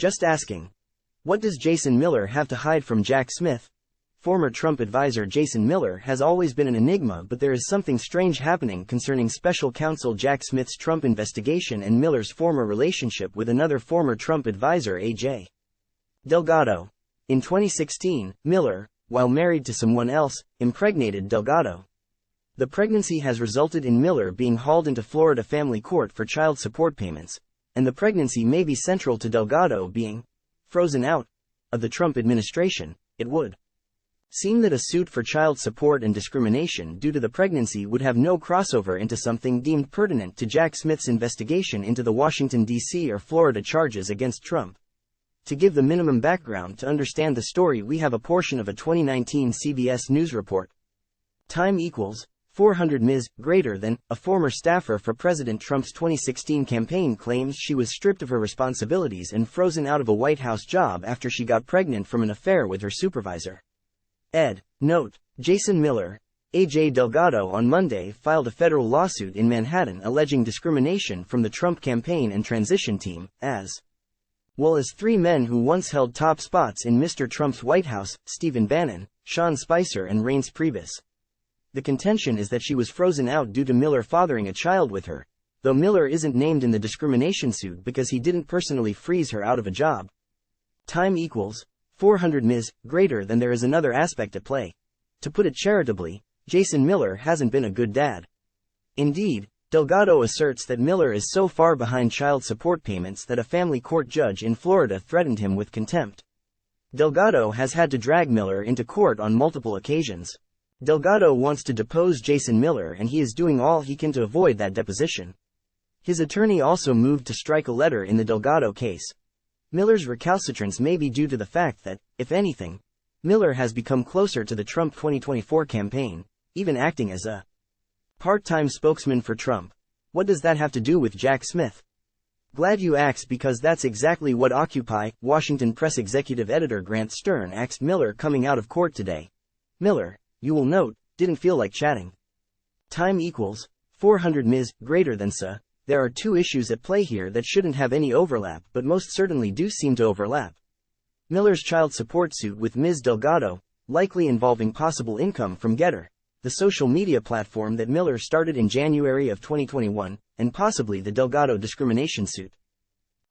Just asking. What does Jason Miller have to hide from Jack Smith? Former Trump advisor Jason Miller has always been an enigma, but there is something strange happening concerning special counsel Jack Smith's Trump investigation and Miller's former relationship with another former Trump advisor A.J. Delgado. In 2016, Miller, while married to someone else, impregnated Delgado. The pregnancy has resulted in Miller being hauled into Florida family court for child support payments, and the pregnancy may be central to Delgado being frozen out of the Trump administration. It would seem that a suit for child support and discrimination due to the pregnancy would have no crossover into something deemed pertinent to Jack Smith's investigation into the Washington, D.C. or Florida charges against Trump. To give the minimum background to understand the story, we have a portion of a 2019 CBS News report. Time equals 400 Ms. greater than a former staffer for President Trump's 2016 campaign claims she was stripped of her responsibilities and frozen out of a White House job after she got pregnant from an affair with her supervisor. Ed. Note, Jason Miller, A.J. Delgado on Monday filed a federal lawsuit in Manhattan alleging discrimination from the Trump campaign and transition team, as well as three men who once held top spots in Mr. Trump's White House, Stephen Bannon, Sean Spicer and Reince Priebus. The contention is that she was frozen out due to Miller fathering a child with her, though Miller isn't named in the discrimination suit because he didn't personally freeze her out of a job. Time equals 400 Ms. greater than. There is another aspect at play. To put it charitably, Jason Miller hasn't been a good dad. Indeed, Delgado asserts that Miller is so far behind child support payments that a family court judge in Florida threatened him with contempt. Delgado has had to drag Miller into court on multiple occasions. Delgado wants to depose Jason Miller and he is doing all he can to avoid that deposition. His attorney also moved to strike a letter in the Delgado case. Miller's recalcitrance may be due to the fact that, if anything, Miller has become closer to the Trump 2024 campaign, even acting as a part-time spokesman for Trump. What does that have to do with Jack Smith? Glad you asked, because that's exactly what Occupy Washington Press executive editor Grant Stern asked Miller coming out of court today. Miller, you will note, didn't feel like chatting. Time equals 400 Ms. greater than. There are two issues at play here that shouldn't have any overlap but most certainly do seem to overlap. Miller's child support suit with Ms. Delgado, likely involving possible income from Getter, the social media platform that Miller started in January of 2021, and possibly the Delgado discrimination suit.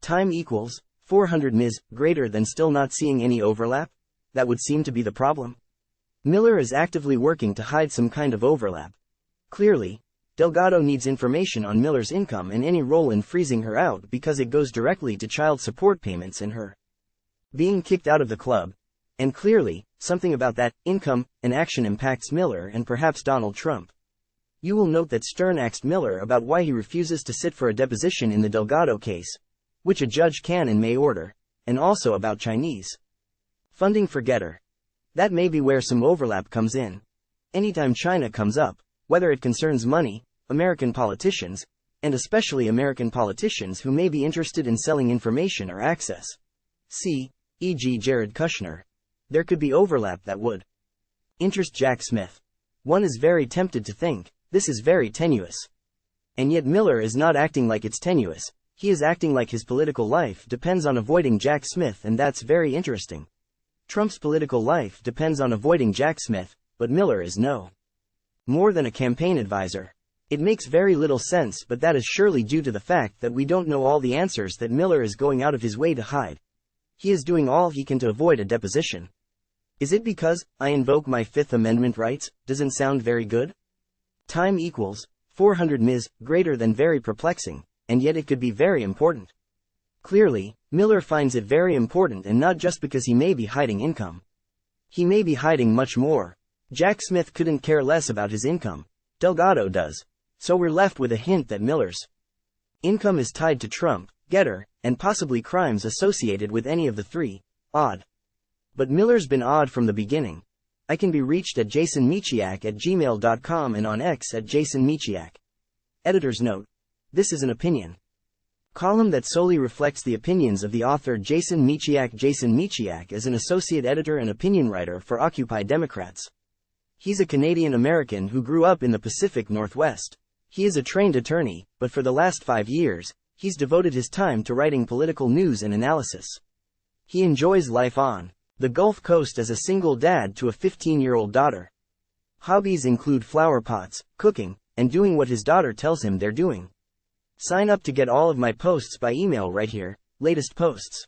Time equals 400 Ms. greater than. Still not seeing any overlap? That would seem to be the problem. Miller is actively working to hide some kind of overlap. Clearly, Delgado needs information on Miller's income and any role in freezing her out because it goes directly to child support payments and her being kicked out of the club. And clearly, something about that income and action impacts Miller and perhaps Donald Trump. You will note that Stern asked Miller about why he refuses to sit for a deposition in the Delgado case, which a judge can and may order, and also about Chinese funding for Getter. That may be where some overlap comes in. Anytime China comes up, whether it concerns money, American politicians, and especially American politicians who may be interested in selling information or access. See, e.g. Jared Kushner. There could be overlap that would interest Jack Smith. One is very tempted to think, this is very tenuous. And yet Miller is not acting like it's tenuous, he is acting like his political life depends on avoiding Jack Smith, and that's very interesting. Trump's political life depends on avoiding Jack Smith, but Miller is no more than a campaign advisor. It makes very little sense, but that is surely due to the fact that we don't know all the answers that Miller is going out of his way to hide. He is doing all he can to avoid a deposition. Is it because I invoke my Fifth Amendment rights? Doesn't sound very good. Time equals 400 Ms. greater than. Very perplexing, and yet it could be very important. Clearly, Miller finds it very important, and not just because he may be hiding income. He may be hiding much more. Jack Smith couldn't care less about his income. Delgado does. So we're left with a hint that Miller's income is tied to Trump, Getter, and possibly crimes associated with any of the three. Odd. But Miller's been odd from the beginning. I can be reached at jasonmichiak@gmail.com and on X at jasonmichiak. Editor's note. This is an opinion column that solely reflects the opinions of the author Jason Michiak. Jason Michiak is an associate editor and opinion writer for Occupy Democrats. He's a Canadian-American who grew up in the Pacific Northwest. He is a trained attorney, but for the last 5 years, he's devoted his time to writing political news and analysis. He enjoys life on the Gulf Coast as a single dad to a 15-year-old daughter. Hobbies include flower pots, cooking, and doing what his daughter tells him they're doing. Sign up to get all of my posts by email right here. Latest posts.